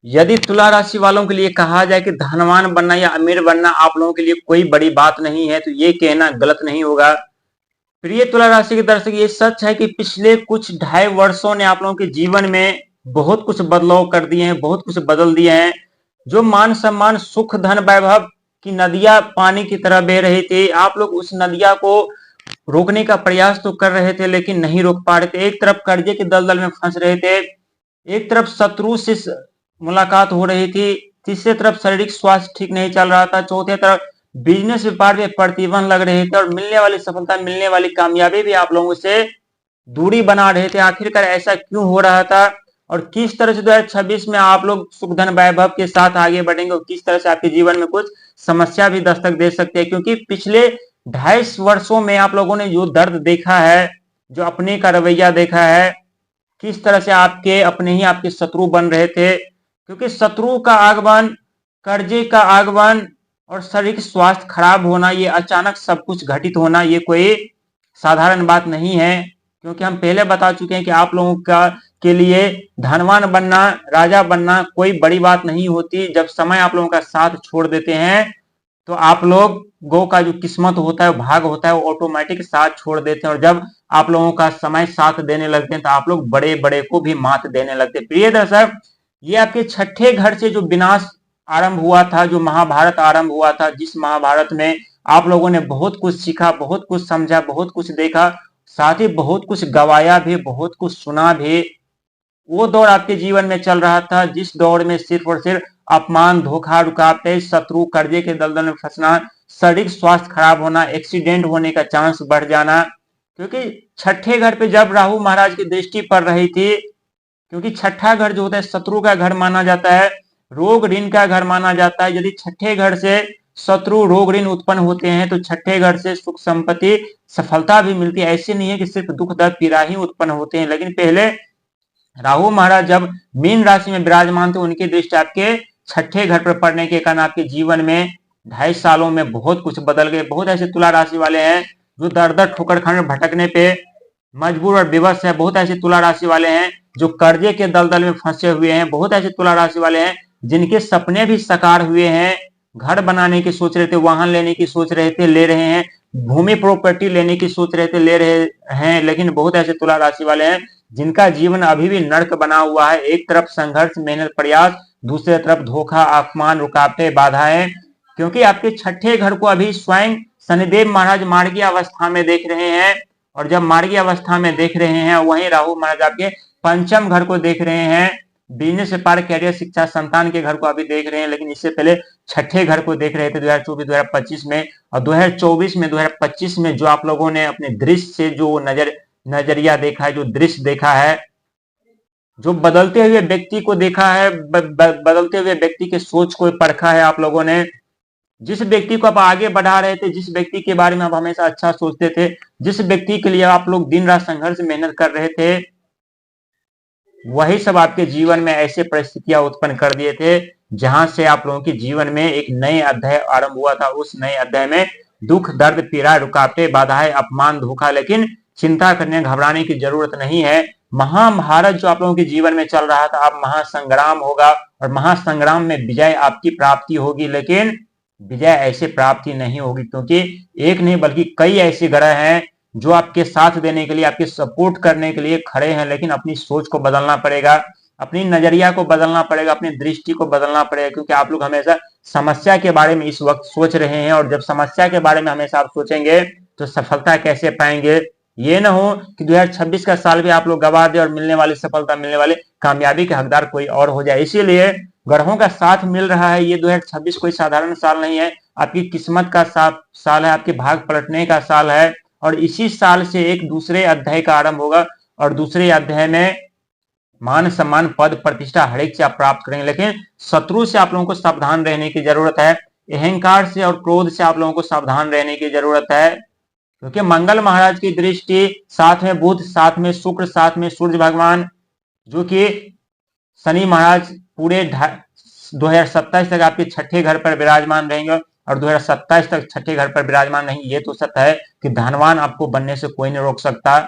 यदि तुला राशि वालों के लिए कहा जाए कि धनवान बनना या अमीर बनना आप लोगों के लिए कोई बड़ी बात नहीं है, तो ये कहना गलत नहीं होगा। प्रिय तुला राशि के दर्शक, ये सच है कि पिछले कुछ 2.5 वर्षों ने आप लोगों के जीवन में बहुत कुछ बदलाव कर दिए हैं, बहुत कुछ बदल दिए हैं। जो मान सम्मान सुख धन वैभव की नदियां पानी की तरह बह रही थी, आप लोग उस नदिया को रोकने का प्रयास तो कर रहे थे लेकिन नहीं रोक पा रहे थे। एक तरफ कर्जे के दलदल में फंस रहे थे, एक तरफ शत्रु से मुलाकात हो रही थी, तीसरी तरफ शारीरिक स्वास्थ्य ठीक नहीं चल रहा था, चौथे तरफ बिजनेस व्यापार में प्रतिबंध लग रहे थे और मिलने वाली सफलता, मिलने वाली कामयाबी भी आप लोगों से दूरी बना रहे थे। आखिरकार ऐसा क्यों हो रहा था और किस तरह से 2026 में आप लोग सुख धन वैभव के साथ आगे बढ़ेंगे और किस तरह से आपके जीवन में कुछ समस्या भी दस्तक दे सकते हैं, क्योंकि पिछले 2.5 वर्षों में आप लोगों ने जो दर्द देखा है, जो अपने का रवैया देखा है, किस तरह से आपके अपने ही आपके शत्रु बन रहे थे, क्योंकि शत्रु का आगमन, कर्जे का आगमन और शारीरिक स्वास्थ्य खराब होना, ये अचानक सब कुछ घटित होना, ये कोई साधारण बात नहीं है। क्योंकि हम पहले बता चुके हैं कि आप लोगों का के लिए धनवान बनना, राजा बनना कोई बड़ी बात नहीं होती। जब समय आप लोगों का साथ छोड़ देते हैं तो आप लोग गो का जो किस्मत होता है, भाग होता है, वो ऑटोमेटिक साथ छोड़ देते हैं और जब आप लोगों का समय साथ देने लगते हैं तो आप लोग बड़े बड़े को भी मात देने लगते हैं। प्रिय दर्शक, ये आपके छठे घर से जो विनाश आरंभ हुआ था, जो महाभारत आरंभ हुआ था, जिस महाभारत में आप लोगों ने बहुत कुछ सीखा, बहुत कुछ समझा, बहुत कुछ देखा, साथ ही बहुत कुछ गवाया भी, बहुत कुछ सुना भी, वो दौर आपके जीवन में चल रहा था जिस दौर में सिर्फ और सिर्फ अपमान, धोखा, रुकावटें, शत्रु, कर्जे के दलदल में फंसना, शारीरिक स्वास्थ्य खराब होना, एक्सीडेंट होने का चांस बढ़ जाना। क्योंकि छठे घर पे जब राहु महाराज की दृष्टि पड़ रही थी, क्योंकि छठा घर जो होता है शत्रु का घर माना जाता है, रोग ऋण का घर माना जाता है। यदि छठे घर से शत्रु, रोग, ऋण उत्पन्न होते हैं तो छठे घर से सुख, संपत्ति, सफलता भी मिलती है। ऐसे नहीं है कि सिर्फ दुख, दर्द, पीड़ा ही उत्पन्न होते हैं। लेकिन पहले राहु महाराज जब मीन राशि में विराजमान थे, उनकी दृष्टि आपके छठे घर पर पड़ने के कारण आपके जीवन में 2.5 सालों में बहुत कुछ बदल गए। बहुत ऐसे तुला राशि वाले हैं जो दर दर ठोकर खाने, भटकने पे मजबूर और विवश है। बहुत ऐसे तुला राशि वाले हैं जो कर्जे के दलदल में फंसे हुए हैं। बहुत ऐसे तुला राशि वाले हैं जिनके सपने भी साकार हुए हैं, घर बनाने की सोच रहे थे, वाहन लेने की सोच रहे थे, ले रहे हैं, भूमि प्रॉपर्टी लेने की सोच रहे थे, ले रहे हैं। लेकिन बहुत ऐसे तुला राशि वाले हैं जिनका जीवन अभी भी नर्क बना हुआ है। एक तरफ संघर्ष, मेहनत, प्रयास, दूसरे तरफ धोखा, अपमान, रुकावटें, बाधाएं। क्योंकि आपके छठे घर को अभी स्वयं शनिदेव महाराज मार्गी अवस्था में देख रहे हैं और जब मार्गी अवस्था में देख रहे हैं, वहीं राहु महाराज आपके पंचम घर को देख रहे हैं। बिजनेस, व्यापार, कैरियर, शिक्षा, संतान के घर को अभी देख रहे हैं, लेकिन इससे पहले छठे घर को देख रहे थे 2024-2025 में। और 2024 में जो आप लोगों ने अपने दृश्य से जो नजरिया देखा है, जो दृश्य देखा है, जो बदलते हुए व्यक्ति को देखा है, बदलते हुए व्यक्ति के सोच को परखा है आप लोगों ने, जिस व्यक्ति को आप आगे बढ़ा रहे थे, जिस व्यक्ति के बारे में आप हमेशा अच्छा सोचते थे, जिस व्यक्ति के लिए आप लोग दिन रात संघर्ष मेहनत कर रहे थे, वही सब आपके जीवन में ऐसे परिस्थितियां उत्पन्न कर दिए थे जहां से आप लोगों के जीवन में एक नए अध्याय आरंभ हुआ था। उस नए अध्याय में दुख, दर्द, पीड़ा, रुकावटें, बाधाएं, अपमान, धोखा। लेकिन चिंता करने, घबराने की जरूरत नहीं है। महाभारत जो आप लोगों के जीवन में चल रहा था, अब महासंग्राम होगा और महासंग्राम में विजय आपकी प्राप्ति होगी। लेकिन विजय ऐसे प्राप्ति नहीं होगी क्योंकि एक नहीं बल्कि कई ऐसे ग्रह हैं जो आपके साथ देने के लिए, आपके सपोर्ट करने के लिए खड़े हैं। लेकिन अपनी सोच को बदलना पड़ेगा, अपनी नजरिया को बदलना पड़ेगा, अपनी दृष्टि को बदलना पड़ेगा। क्योंकि आप लोग हमेशा समस्या के बारे में इस वक्त सोच रहे हैं और जब समस्या के बारे में हमेशा आप सोचेंगे तो सफलता कैसे पाएंगे। ये ना हो कि 2026 का साल भी आप लोग गवा दे और मिलने वाली सफलता, मिलने वाली कामयाबी के हकदार कोई और हो जाए। इसीलिए ग्रहों का साथ मिल रहा है। ये 2026 कोई साधारण साल नहीं है, आपकी किस्मत का साल है, आपके भाग पलटने का साल है। और इसी साल से एक दूसरे अध्याय का आरंभ होगा और दूसरे अध्याय में मान सम्मान, पद, प्रतिष्ठा हर एक से आप प्राप्त करेंगे। लेकिन शत्रु से आप लोगों को सावधान रहने की जरूरत है। अहंकार से और क्रोध से आप लोगों को सावधान रहने की जरूरत है, क्योंकि मंगल महाराज की दृष्टि, साथ में बुध, साथ में शुक्र, साथ में सूर्य भगवान, जो कि शनि महाराज पूरे 2027 तक आपके छठे घर पर विराजमान रहेंगे और 2027 तक छठे घर पर विराजमान नहीं। ये तो सत्य है कि धनवान आपको बनने से कोई नहीं रोक सकता।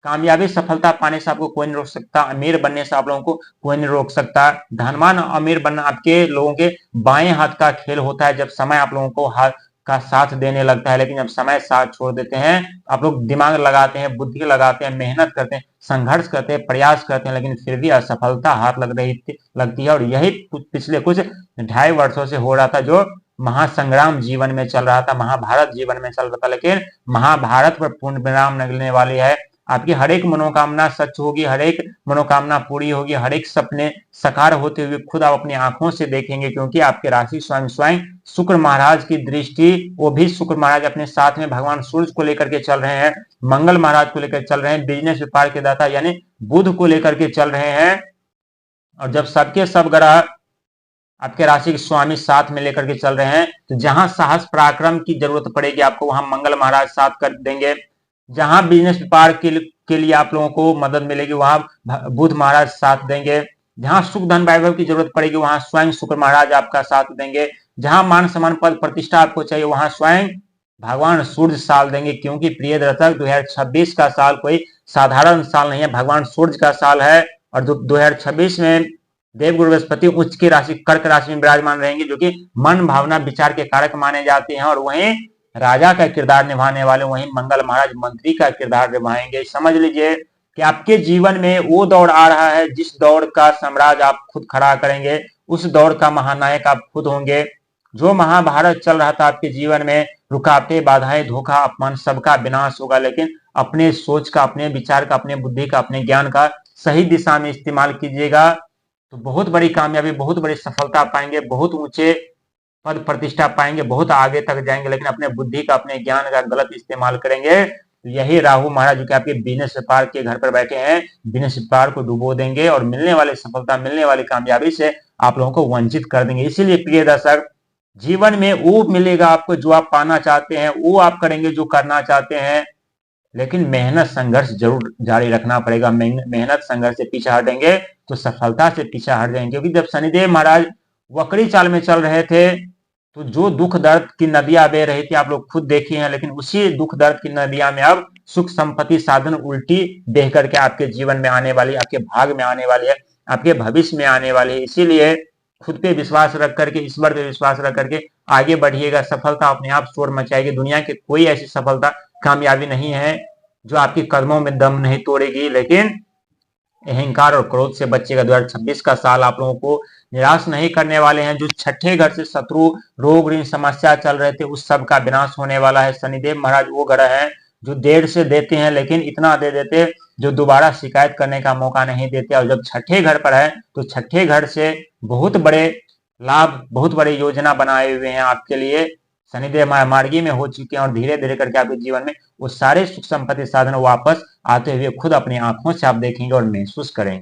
कामयाबी सफलता पाने से आपको कोई नहीं रोक सकता, अमीर बनने से आप लोगों को कोई नहीं रोक सकता। धनवान अमीर बनना आपके लोगों के बाएं हाथ का खेल होता है, जब समय आप लोगों को हाथ का साथ देने लगता है। लेकिन जब समय साथ छोड़ देते हैं, आप लोग दिमाग लगाते हैं, बुद्धि लगाते हैं, मेहनत करते हैं, संघर्ष करते हैं, प्रयास करते हैं, लेकिन फिर भी असफलता हाथ लगती है। और यही पिछले कुछ 2.5 वर्षों से हो रहा था, जो महासंग्राम जीवन में चल रहा था, महाभारत जीवन में चल रहा था। लेकिन महाभारत पर पूर्ण विराम लगने वाली है। आपकी हर एक मनोकामना सच होगी, हर एक मनोकामना पूरी होगी, हर एक सपने साकार होते हुए खुद आप अपनी आंखों से देखेंगे, क्योंकि आपके राशि स्वयं स्वयं शुक्र महाराज की दृष्टि, वो भी शुक्र महाराज अपने साथ में भगवान सूर्य को लेकर के चल रहे हैं, मंगल महाराज को लेकर चल रहे हैं, बिजनेस व्यापार के दाता यानी बुध को लेकर के चल रहे हैं। और जब सबके सब ग्रह आपके राशि के स्वामी साथ में लेकर के चल रहे हैं, तो जहां साहस पराक्रम की जरूरत पड़ेगी आपको, वहां मंगल महाराज साथ कर देंगे। जहां बिजनेस व्यापार के लिए आप लोगों को मदद मिलेगी, वहां बुध महाराज साथ देंगे। जहां सुख धन वैभव की जरूरत पड़ेगी, वहां स्वयं शुक्र महाराज आपका साथ देंगे। जहां मान सम्मान पद प्रतिष्ठा आपको चाहिए, वहां स्वयं भगवान सूर्य साल देंगे। क्योंकि प्रिय दर्शक, 2026 का साल कोई साधारण साल नहीं है, भगवान सूर्य का साल है। और 2026 में देवगुरु बृहस्पति उच्च की राशि कर्क राशि में विराजमान रहेंगे, जो कि मन भावना विचार के कारक माने जाते हैं। और वहीं राजा का किरदार निभाने वाले वहीं मंगल महाराज मंत्री का किरदार निभाएंगे। समझ लीजिए कि आपके जीवन में वो दौड़ आ रहा है, जिस दौड़ का साम्राज्य आप खुद खड़ा करेंगे, उस दौड़ का महानायक आप खुद होंगे। जो महाभारत चल रहा था आपके जीवन में, रुकावटें, बाधाएं, धोखा, अपमान, सबका विनाश होगा। लेकिन अपने सोच का, अपने विचार का, अपने बुद्धि का, अपने ज्ञान का सही दिशा में इस्तेमाल कीजिएगा, तो बहुत बड़ी कामयाबी, बहुत बड़ी सफलता पाएंगे, बहुत ऊंचे पद प्रतिष्ठा पाएंगे, बहुत आगे तक जाएंगे। लेकिन अपने बुद्धि का, अपने ज्ञान का गलत इस्तेमाल करेंगे, तो यही राहु महाराज, जो कि आपके बिजनेस व्यापार के घर पर बैठे हैं, बिजनेस व्यापार को डुबो देंगे और मिलने वाली सफलता, मिलने वाली कामयाबी से आप लोगों को वंचित कर देंगे। इसीलिए प्रिय दर्शक, जीवन में वो मिलेगा आपको जो आप पाना चाहते हैं, वो आप करेंगे जो करना चाहते हैं, लेकिन मेहनत संघर्ष जरूर जारी रखना पड़ेगा। मेहनत संघर्ष से पीछे हटेंगे तो सफलता से पीछे हट जाएंगे। क्योंकि जब शनिदेव महाराज वक्री चाल में चल रहे थे, तो जो दुख दर्द की नदियां बह रही थी आप लोग खुद देखिए हैं, लेकिन उसी दुख दर्द की नदियां में अब सुख संपत्ति साधन उल्टी बह करके आपके जीवन में आने वाली, आपके भाग में आने वाली है, आपके भविष्य में आने वाली है। इसीलिए खुद पे विश्वास रख करके, ईश्वर पे विश्वास रख करके आगे बढ़िएगा। सफलता अपने आप शोर मचाएगी। दुनिया की कोई ऐसी सफलता, कामयाबी नहीं है जो आपके कदमों में दम नहीं तोड़ेगी। लेकिन अहंकार और क्रोध से बचेगा। 2026 का साल आप लोगों को निराश नहीं करने वाले हैं। जो छठे घर से शत्रु, रोग, ऋण, समस्या चल रहे थे, उस सब का विनाश होने वाला है। शनिदेव महाराज वो ग्रह हैं जो देर से देते हैं, लेकिन इतना दे देते जो दोबारा शिकायत करने का मौका नहीं देते। और जब छठे घर पर है, तो छठे घर से बहुत बड़े लाभ, बहुत बड़े योजना बनाए हुए हैं आपके लिए। शनिदेव मार्गी में हो चुके हैं और धीरे धीरे करके आपके जीवन में वो सारे सुख संपत्ति साधन वापस आते हुए खुद अपनी आंखों से आप देखेंगे और महसूस करेंगे।